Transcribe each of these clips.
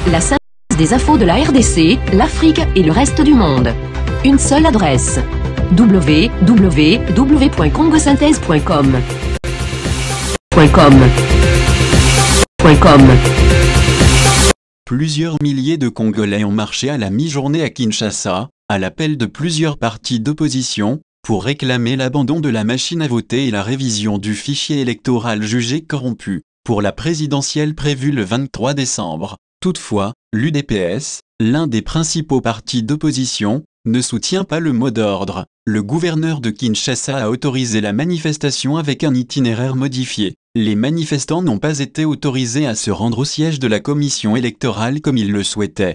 La synthèse des infos de la RDC, l'Afrique et le reste du monde. Une seule adresse. www.congosynthèse.com. Plusieurs milliers de Congolais ont marché à la mi-journée à Kinshasa, à l'appel de plusieurs partis d'opposition, pour réclamer l'abandon de la machine à voter et la révision du fichier électoral jugé corrompu, pour la présidentielle prévue le 23 décembre. Toutefois, l'UDPS, l'un des principaux partis d'opposition, ne soutient pas le mot d'ordre. Le gouverneur de Kinshasa a autorisé la manifestation avec un itinéraire modifié. Les manifestants n'ont pas été autorisés à se rendre au siège de la commission électorale comme ils le souhaitaient.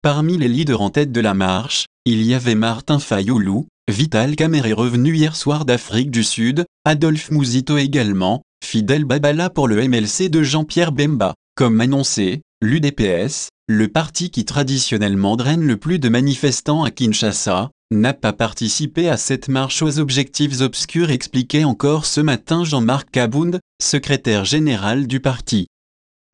Parmi les leaders en tête de la marche, il y avait Martin Fayulu, Vital Kamerhe revenu hier soir d'Afrique du Sud, Adolphe Mouzito également, Fidel Babala pour le MLC de Jean-Pierre Bemba. Comme annoncé, l'UDPS, le parti qui traditionnellement draine le plus de manifestants à Kinshasa, n'a pas participé à cette marche aux objectifs obscurs, expliquait encore ce matin Jean-Marc Kabound, secrétaire général du parti.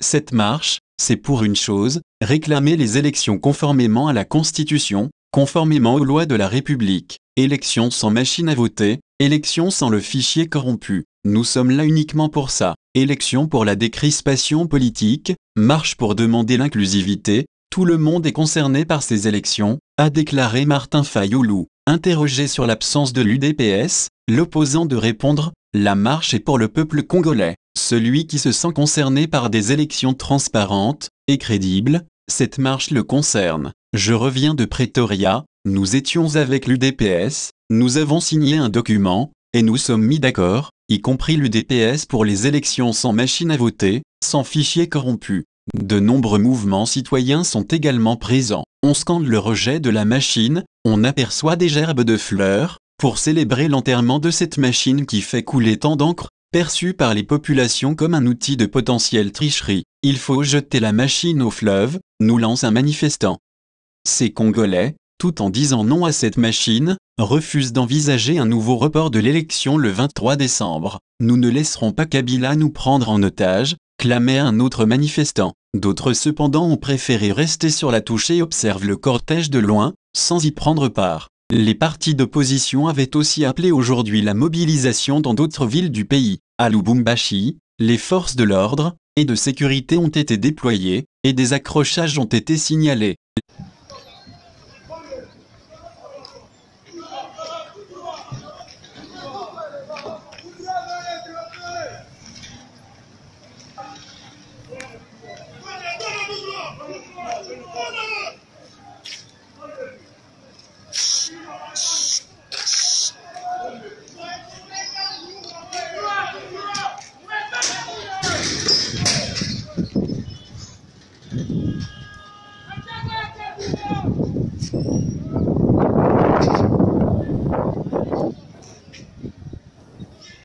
Cette marche, c'est pour une chose, réclamer les élections conformément à la Constitution, conformément aux lois de la République, élections sans machine à voter, élections sans le fichier corrompu. Nous sommes là uniquement pour ça. Élections pour la décrispation politique, marche pour demander l'inclusivité, tout le monde est concerné par ces élections, a déclaré Martin Fayulu. Interrogé sur l'absence de l'UDPS, l'opposant de répondre « La marche est pour le peuple congolais, celui qui se sent concerné par des élections transparentes et crédibles, cette marche le concerne. Je reviens de Pretoria, nous étions avec l'UDPS, nous avons signé un document, et nous sommes mis d'accord, y compris l'UDPS pour les élections sans machine à voter, sans fichier corrompu. De nombreux mouvements citoyens sont également présents. On scande le rejet de la machine, on aperçoit des gerbes de fleurs, pour célébrer l'enterrement de cette machine qui fait couler tant d'encre, perçue par les populations comme un outil de potentielle tricherie. Il faut jeter la machine au fleuve, nous lance un manifestant. Ces Congolais, tout en disant non à cette machine, refusent d'envisager un nouveau report de l'élection le 23 décembre. Nous ne laisserons pas Kabila nous prendre en otage, clamait un autre manifestant. D'autres cependant ont préféré rester sur la touche et observent le cortège de loin, sans y prendre part. Les partis d'opposition avaient aussi appelé aujourd'hui la mobilisation dans d'autres villes du pays. À Lubumbashi, les forces de l'ordre et de sécurité ont été déployées, et des accrochages ont été signalés.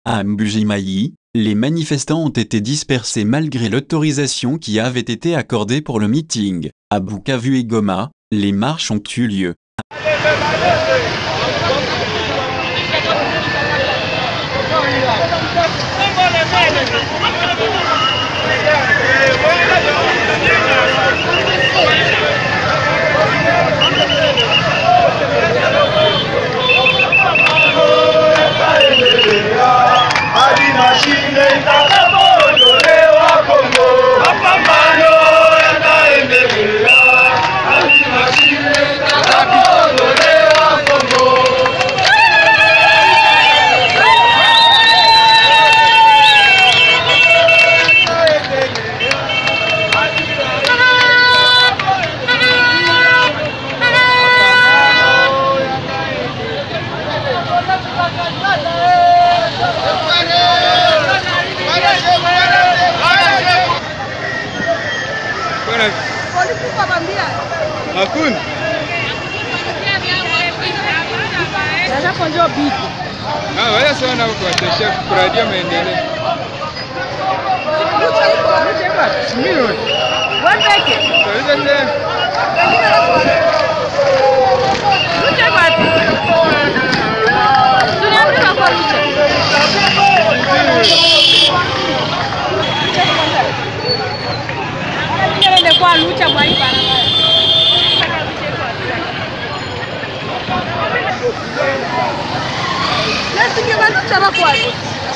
À Mbujimayi, les manifestants ont été dispersés malgré l'autorisation qui avait été accordée pour le meeting. À Bukavu et Goma, les marches ont eu lieu. Hakuna. Sasa konjo bitu. Wala sana kwa chef kuradia maendeleo. Mimi. Wapeke. Lucha wapi? Tunaambiwa kwa lucha. Ndio kwa lucha bwana bana. Lazima lucha kwa.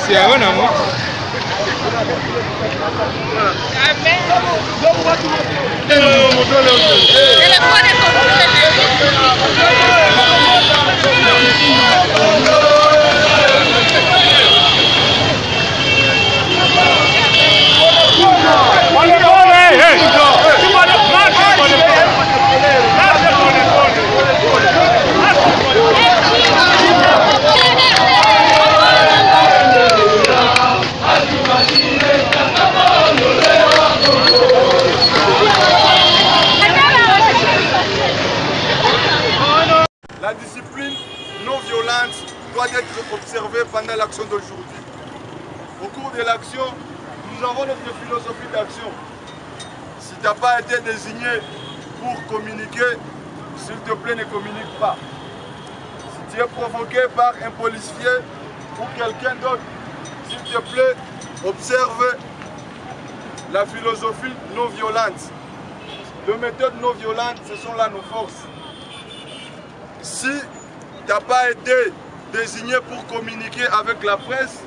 Si haona moto. La discipline non violente doit être observée pendant l'action d'aujourd'hui. Au cours de l'action, nous avons notre philosophie d'action. Si tu n'as pas été désigné pour communiquer, s'il te plaît, ne communique pas. Si tu es provoqué par un policier ou quelqu'un d'autre, s'il te plaît, observe la philosophie non violente. Les méthodes non violentes, ce sont là nos forces. Si tu n'as pas été désigné pour communiquer avec la presse,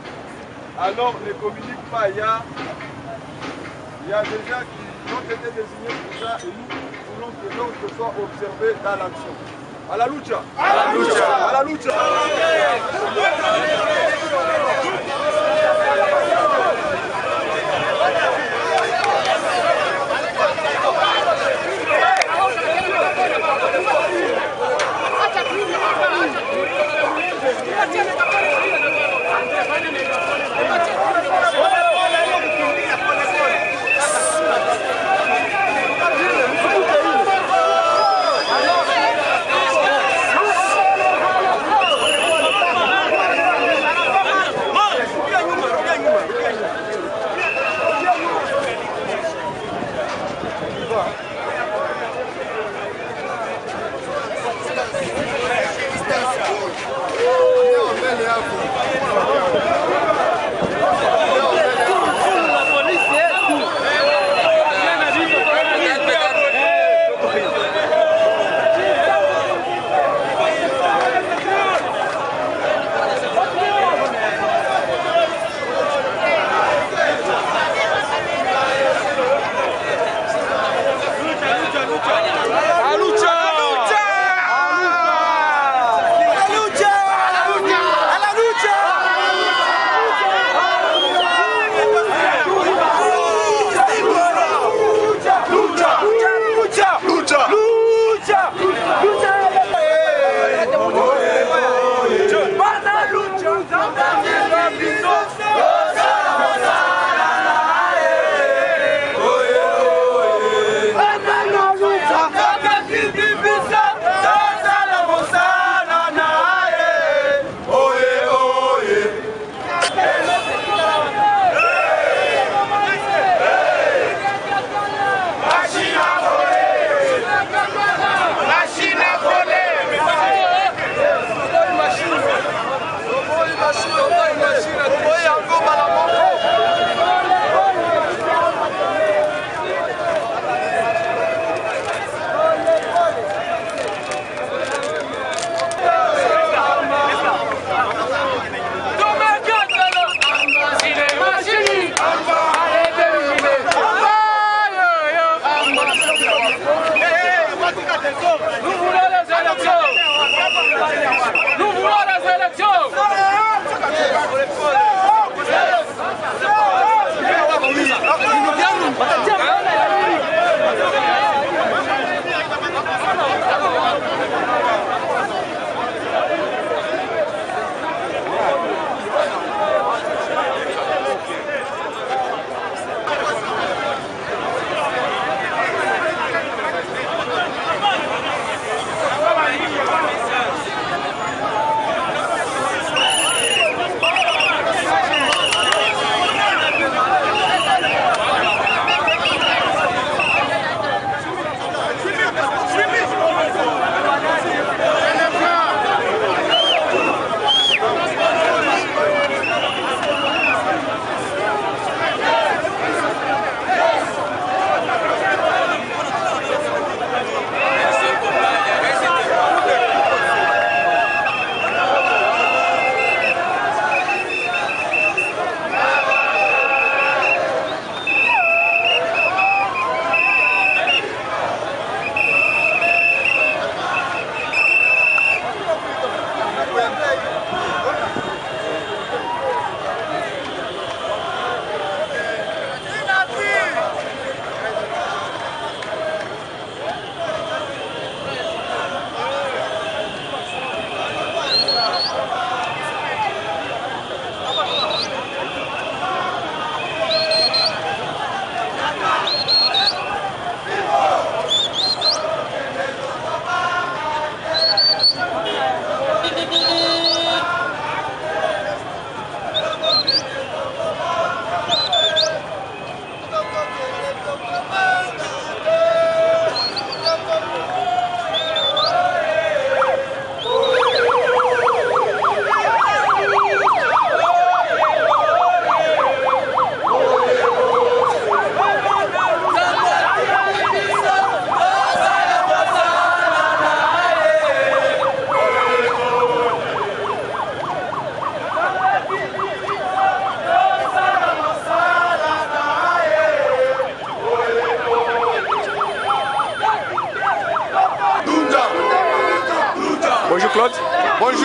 alors ne communique pas. Il y a des gens qui ont été désignés pour ça et nous voulons que l'autre soit observé dans l'action. À la lucha! À la lucha! À la lucha!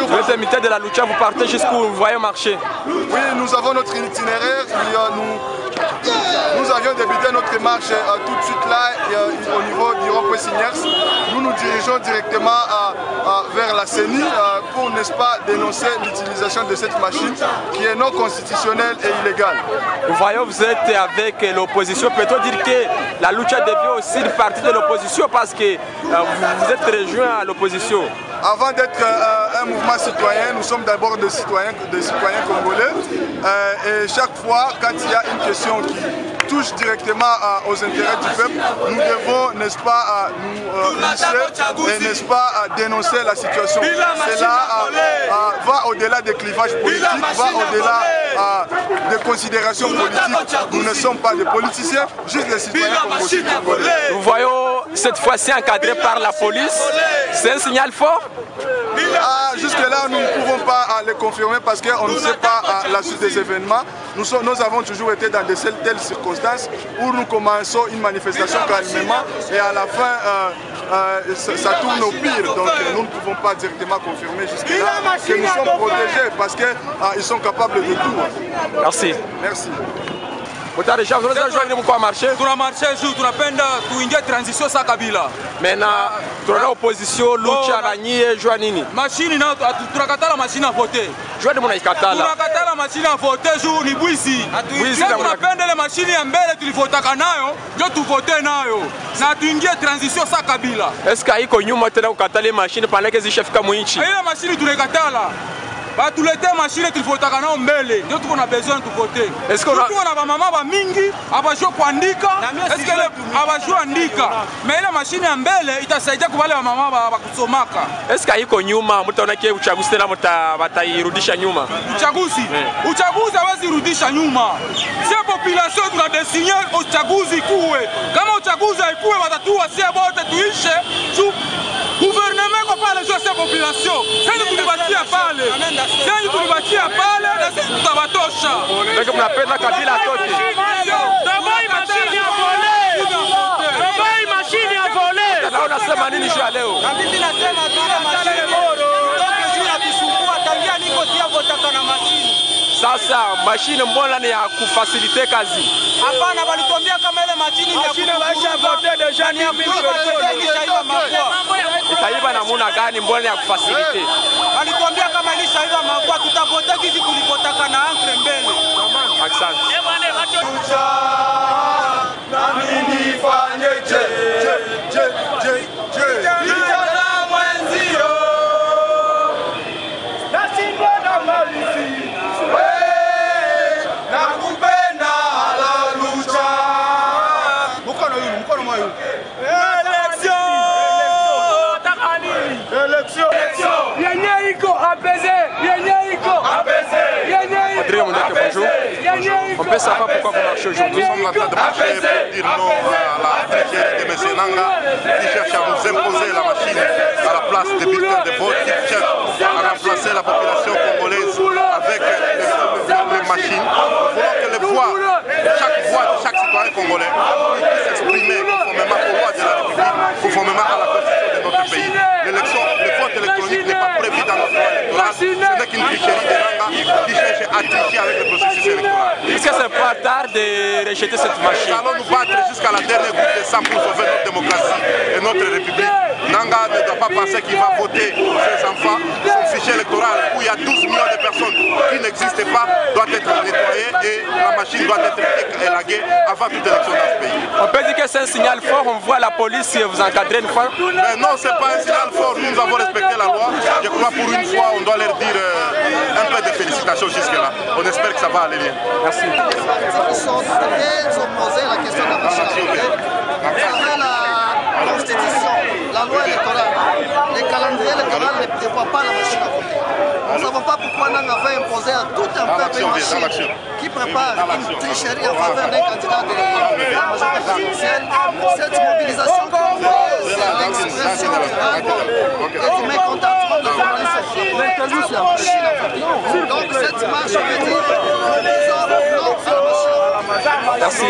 Vous êtes militaire de la Lucha, vous partez jusqu'où vous voyez marcher? Oui, nous avons notre itinéraire. Nous avions débuté notre marche tout de suite là, au niveau du rond-point Signers. Nous nous dirigeons directement vers la CENI pour, n'est-ce pas, dénoncer l'utilisation de cette machine qui est non constitutionnelle et illégale. Nous voyons, vous êtes avec l'opposition. Peut-on dire que la Lucha devient aussi une partie de l'opposition parce que vous êtes rejoint à l'opposition? Avant d'être un mouvement citoyen, nous sommes d'abord des citoyens congolais. Et chaque fois, quand il y a une question qui touche directement aux intérêts du peuple, nous devons, n'est-ce pas, nous lisser et, n'est-ce pas, dénoncer la situation. Cela va au-delà des clivages politiques, va au-delà des considérations politiques. Nous ne sommes pas des politiciens, juste des citoyens congolais. Nous voyons cette fois-ci encadré par la police. C'est un signal fort? Jusque-là, nous ne pouvons pas les confirmer parce qu'on ne sait pas la suite des événements. Nous avons toujours été dans de telles circonstances où nous commençons une manifestation calmement et à la fin, ça tourne au pire. Donc nous ne pouvons pas directement confirmer jusque-là que nous sommes protégés parce qu'ils sont capables de tout. Merci. Merci. Tunamarche juu tunapenda tuingie transition sa Kabila. Mena tuna opposition Lucha na nyie jua nini? Mashini na tunakatala mashini ya vote. Jua ni mnaikatala. Tunakatala mashini ya vote juu ni bwizi. Bwizi tunapenda ile mashini ya mbele tulivotaka nayo, ndio tuvote nayo. Na tuingie transition sa Kabila. Est-ce que iko nyuma tena ukatale mashini panake zishafika mwinchi? Ile mashini tunaikatala. Batulete mashine tulivotaka nao mbele ndio tuko na besoin tuvote. Est-ce que tuko na bamama ba mingi abajua kuandika? Est-ce que abajua andika? Mais ile mashine ya mbele itasaidia kwa wale bamama ba kusomaka. Est-ce que iko nyuma mtaona ke uchaguzi tena batairudisha nyuma? Uchaguzi hawezi rudisha nyuma. Sio population tunadesigner uchaguzi kuwe. Kama uchaguzi haikuwe watatua sie bote tuishe. Gouvernement kwa pale jua sio population. Sasa tulibakia pale. Sasa tulibakia pale na sisi tutabatosha. Ndio mnapenda Kabila atoke. Tabai mashine ya vole. Tabai mashine ya vole. Na unasema nini jua leo? Na mimi nasema tuna mashine bora. Ndio jua kisumbua tangia niko sia votaka na mashine. Sasa mashine mbona ni ya kufasilite kazi? Hapana, walituambia kama ile mashine ni ya kufasilite vote deja ni ya kufasilite mafua. Itaiba namuna gani mbona ya kufasilite? Walituambia kama ilishaiva mafua tutavote hizi tulipotaka na ankre mbele. Asante. Na mimi nifanyeje? Kijana mwenzio. Nashindwa na malisi. Nakupenda la Lucha. Mkono moyo. Élection. Yenye iko apaiser. Bonjour. On peut savoir pourquoi vous marchez aujourd'hui? Nous sommes en train de marcher pour dire non à la trichette de M. Nanga qui cherche à nous imposer la machine à la place des bulletins de vote, qui cherche à remplacer la population congolaise avec les machines. Nous voulons que les voix de chaque citoyen congolais puisse s'exprimer conformément aux lois de la République, conformément à la constitution de notre pays. Le vote électronique n'est pas prévu dans notre loi électorale, ce n'est qu'une tricherie de Nanga qui cherche à tricher avec le processus électoral. Est-ce que c'est pas tard de rejeter cette machine? Nous allons nous battre jusqu'à la dernière goutte de sang pour sauver notre démocratie et notre République. Nanga ne doit pas penser qu'il va voter pour ses enfants. Son fichier électoral où il y a 12 millions de personnes qui n'existent pas doit être nettoyé et la machine doit être élaguée avant toute élection dans ce pays. On peut dire que c'est un signal fort, on voit la police vous encadrer une fois? Mais non, ce n'est pas un signal fort, nous avons respecté la loi. Je crois pour une fois on doit leur dire un peu de félicitations jusque-là. On espère que ça va aller bien. Merci. Ils sont posés la question de la machine. La constitution, la loi électorale, les calendriers électoraux ne prévoient pas la machine à voter. Nous ne savons pas pourquoi Nanga avait imposé à tout un peuple une machine qui prépare une tricherie en faveur d'un candidat de la majorité présidentielle. Cette mobilisation c'est l'expression du mécontentement de la population sur la machine à voter. Donc cette marche veut dire nous disons non à la machine. Merci.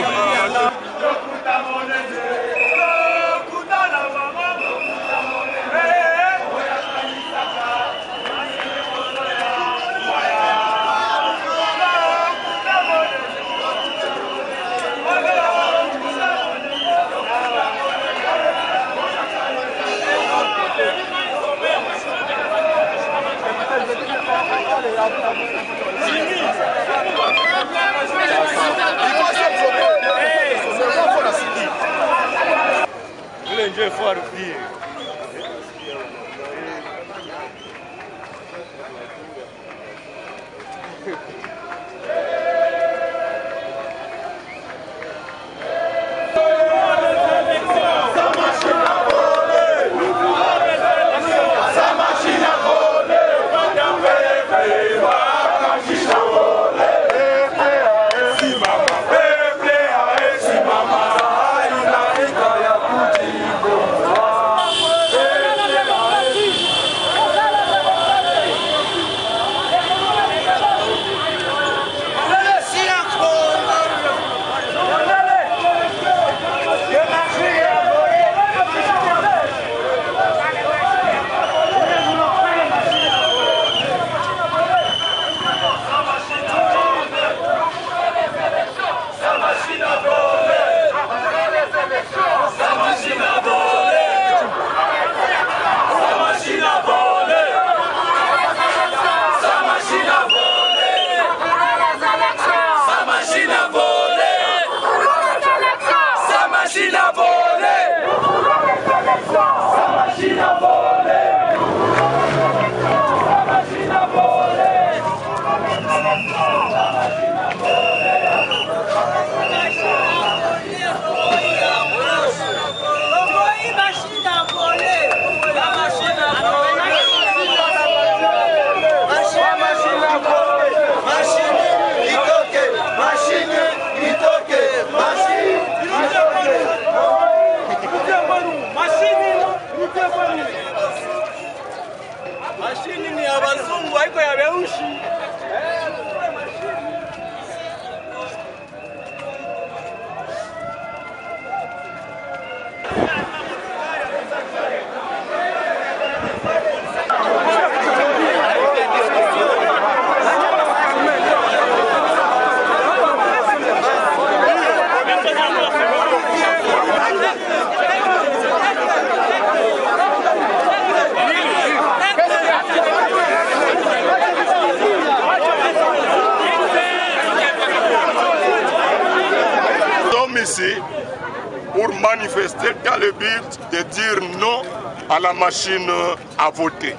Pour manifester dans le but de dire non à la machine à voter,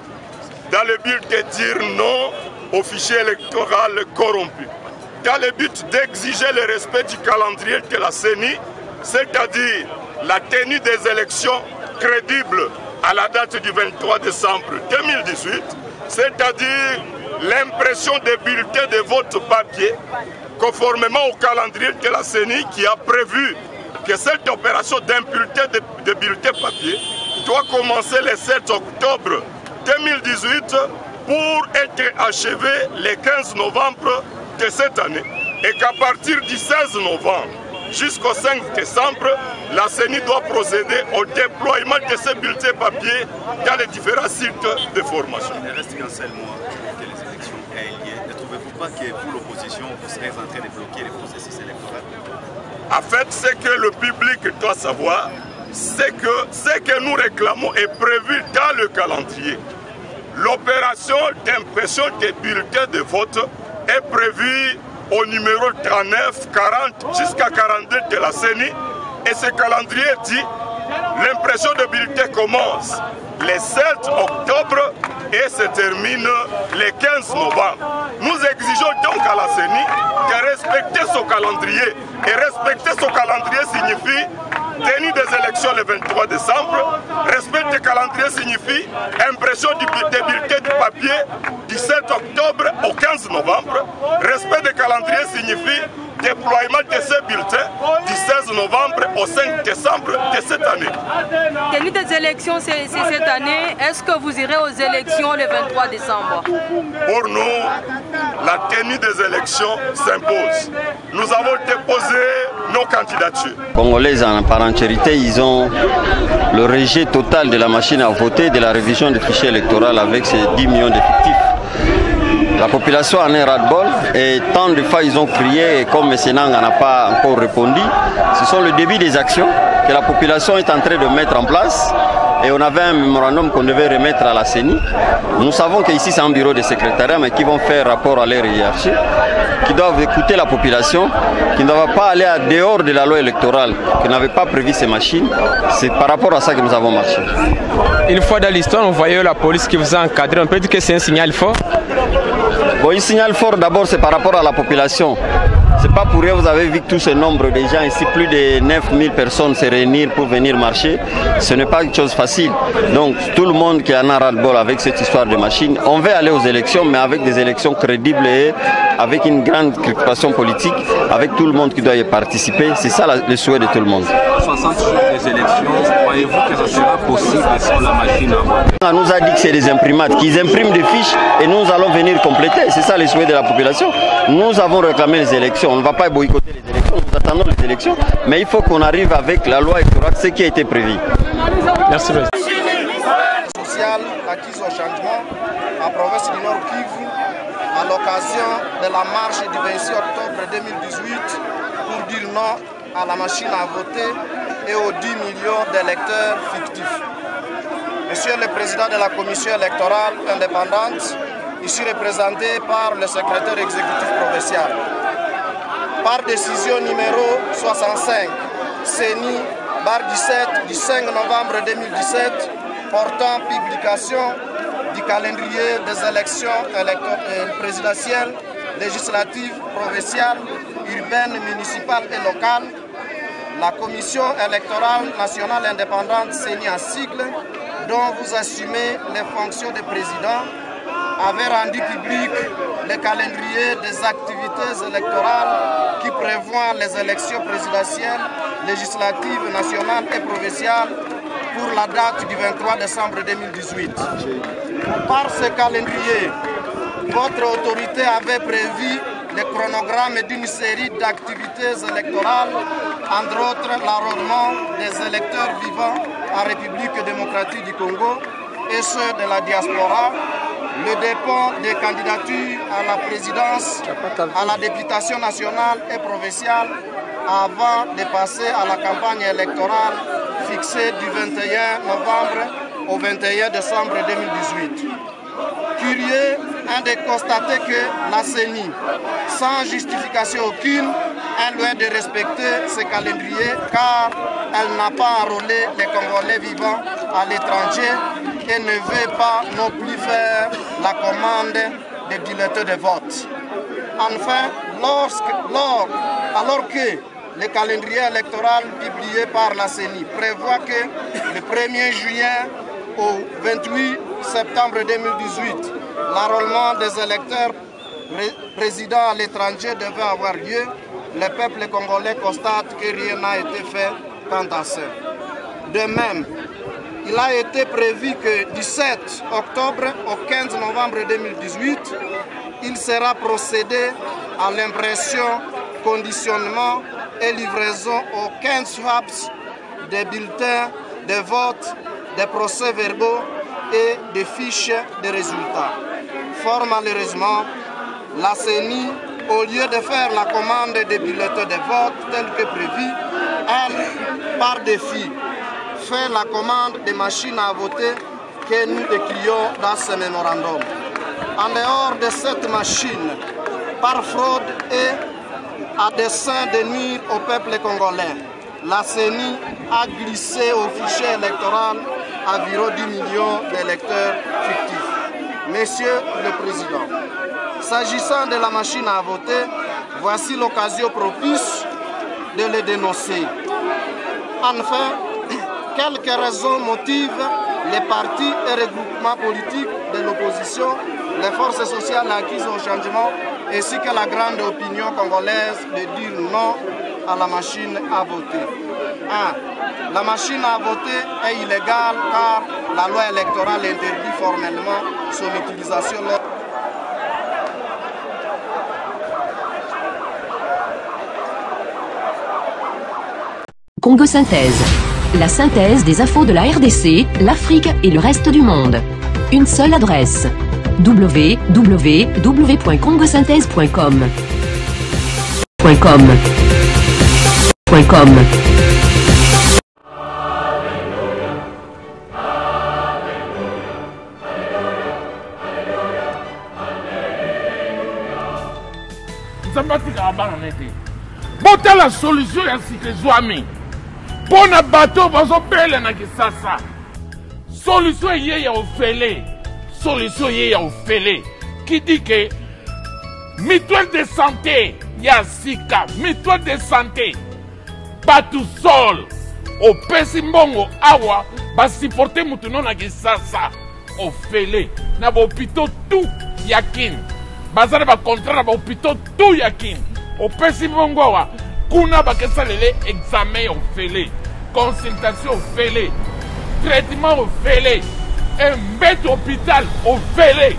dans le but de dire non au fichier électoral corrompu, dans le but d'exiger le respect du calendrier de la CENI, c'est-à-dire la tenue des élections crédibles à la date du 23 décembre 2018, c'est-à-dire l'impression des bulletins de vote papier, conformément au calendrier de la CENI qui a prévu que cette opération d'impureté de bulletins papier doit commencer le 7 octobre 2018 pour être achevée le 15 novembre de cette année. Et qu'à partir du 16 novembre jusqu'au 5 décembre, la CENI doit procéder au déploiement de ces bulletins papier dans les différents sites de formation. Il reste qu'un seul mois pour que les élections aient lieu. Ne trouvez-vous pas que pour l'opposition, vous serez en train de bloquer les processus électoraux? En fait, ce que le public doit savoir, c'est que ce que nous réclamons est prévu dans le calendrier. L'opération d'impression des bulletins de vote est prévue au numéro 39, 40 jusqu'à 42 de la CENI. Et ce calendrier dit l'impression de bulletins commence le 7 octobre et se termine le 15 novembre. Nous exigeons donc à la CENI de respecter ce calendrier. Et respecter ce calendrier signifie tenue des élections le 23 décembre. Respect du calendrier signifie impression des bulletins de papier du 7 octobre au 15 novembre. Respect du calendrier signifie déploiement de ces bulletins du 16 novembre au 5 décembre de cette année. Tenue des élections, c'est cette année. Est-ce que vous irez aux élections le 23 décembre? Pour nous, la tenue des élections s'impose. Nous avons déposé nos candidatures. Congolais par entièreté, ils ont le rejet total de la machine à voter, de la révision du fichier électoral avec ses 10 millions d'effectifs. La population en est ras-le-bol et tant de fois ils ont crié et comme M. Nanga n'a pas encore répondu, ce sont le début des actions que la population est en train de mettre en place et on avait un mémorandum qu'on devait remettre à la CENI. Nous savons qu'ici c'est un bureau de secrétariat, mais qui vont faire rapport à leur hiérarchie, qui doivent écouter la population, qui ne doivent pas aller à dehors de la loi électorale, qui n'avait pas prévu ces machines. C'est par rapport à ça que nous avons marché. Une fois dans l'histoire, on voyait la police qui vous a encadré. On peut dire que c'est un signal fort? Bon, un signal fort d'abord, c'est par rapport à la population. C'est pas pour rien, vous avez vu tout ce nombre de gens ici, plus de 9000 personnes se réunir pour venir marcher. Ce n'est pas une chose facile. Donc tout le monde qui en a ras-le-bol avec cette histoire de machine, on veut aller aux élections, mais avec des élections crédibles et avec une grande préoccupation politique, avec tout le monde qui doit y participer. C'est ça le souhait de tout le monde. 60 jours des élections, croyez-vous que ça sera possible sans la machine à voter? On nous a dit que c'est des imprimates, qu'ils impriment des fiches et nous allons venir compléter. C'est ça le souhait de la population. Nous avons réclamé les élections. On ne va pas boycotter les élections, nous attendons les élections, mais il faut qu'on arrive avec la loi électorale, ce qui a été prévu. Merci. Sociale acquise au changement en province du Nord Kivu à l'occasion de la marche du 26 octobre 2018 pour dire non à la machine à voter et aux 10 millions d'électeurs fictifs. Monsieur le Président de la Commission électorale indépendante, ici représenté par le secrétaire exécutif provincial, par décision numéro 65, CENI, barre 17, du 5 novembre 2017, portant publication du calendrier des élections présidentielles, législatives, provinciales, urbaines, municipales et locales, la Commission électorale nationale indépendante, CENI en sigle, dont vous assumez les fonctions de président, avait rendu public le calendrier des activités électorales qui prévoit les élections présidentielles, législatives, nationales et provinciales pour la date du 23 décembre 2018. Par ce calendrier, votre autorité avait prévu le chronogramme d'une série d'activités électorales, entre autres l'enrôlement des électeurs vivant en République démocratique du Congo et ceux de la diaspora, le dépôt des candidatures à la présidence, à la députation nationale et provinciale avant de passer à la campagne électorale fixée du 21 novembre au 21 décembre 2018. Curieux est de constater que la CENI, sans justification aucune, est loin de respecter ce calendrier car elle n'a pas enrôlé les Congolais vivant à l'étranger et ne veut pas non plus faire la commande des bulletins de vote. Enfin, alors que le calendrier électoral publié par la CENI prévoit que le 1er juillet au 28 septembre 2018, l'enrôlement des électeurs résidant à l'étranger devait avoir lieu, le peuple congolais constate que rien n'a été fait quant à ça. De même, il a été prévu que du 7 octobre au 15 novembre 2018, il sera procédé à l'impression, conditionnement et livraison aux 15 FAPS des bulletins de vote, des procès-verbaux et des fiches de résultats. Fort malheureusement, la CENI, au lieu de faire la commande des bulletins de vote tel que prévu, elle, par défi, fait la commande des machines à voter que nous décrions dans ce mémorandum. En dehors de cette machine, par fraude et à dessein de nuire au peuple congolais, la CENI a glissé au fichier électoral environ 10 millions d'électeurs fictifs. Monsieur le Président, s'agissant de la machine à voter, voici l'occasion propice de le dénoncer. Enfin, quelques raisons motivent les partis et regroupements politiques de l'opposition, les forces sociales acquises au changement, ainsi que la grande opinion congolaise de dire non à la machine à voter. 1. La machine à voter est illégale car la loi électorale interdit formellement son utilisation. Congo Synthèse. La synthèse des infos de la RDC, l'Afrique et le reste du monde. Une seule adresse. www.congosynthèse.com. nzambe atikaka bana nete botala solution ya sika ezwami mpo na bato bazobela na kisasa. Solution ye ya ofele, solution ye ya ofele qui dit que mutuelle de santé ya sika, mutuelle de santé batu sol opesi mbongo awa basiporte mutu no na kisasa ofele na bahopito tu ya kini bazali bakontra na bahopito tu ya kini opesi mbongo awa kuna bakesalele examen ofele, consultation ofele, traitement ofele, mbete hôpital ofele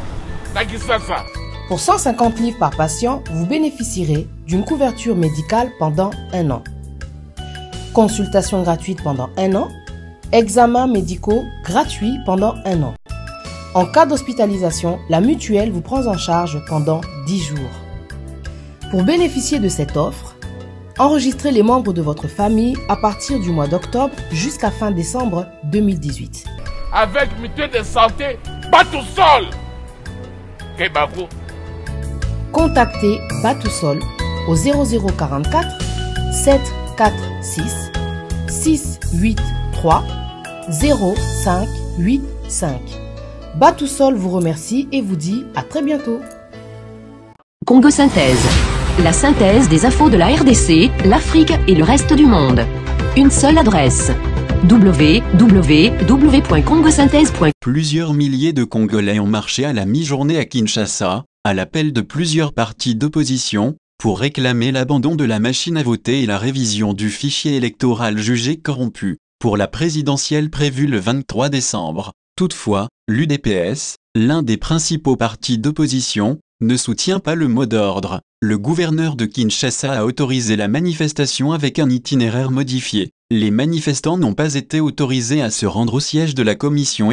na kisasa. Pour 150 livres par patient, vous bénéficierez d'une couverture médicale pendant 1 an. Consultation gratuite pendant 1 an. Examens médicaux gratuits pendant 1 an. En cas d'hospitalisation, la mutuelle vous prend en charge pendant 10 jours. Pour bénéficier de cette offre, enregistrez les membres de votre famille à partir du mois d'octobre jusqu'à fin décembre 2018. Avec mutuelle de santé, Batousol. Kebago. Contactez Batousol au 0044 746 683 0585. Batousol vous remercie et vous dit à très bientôt. Congo Synthèse. La synthèse des infos de la RDC, l'Afrique et le reste du monde. Une seule adresse. www.congosynthèse.com. Plusieurs milliers de Congolais ont marché à la mi-journée à Kinshasa, à l'appel de plusieurs partis d'opposition, pour réclamer l'abandon de la machine à voter et la révision du fichier électoral jugé corrompu, pour la présidentielle prévue le 23 décembre. Toutefois, l'UDPS, l'un des principaux partis d'opposition, ne soutient pas le mot d'ordre. Le gouverneur de Kinshasa a autorisé la manifestation avec un itinéraire modifié. Les manifestants n'ont pas été autorisés à se rendre au siège de la commission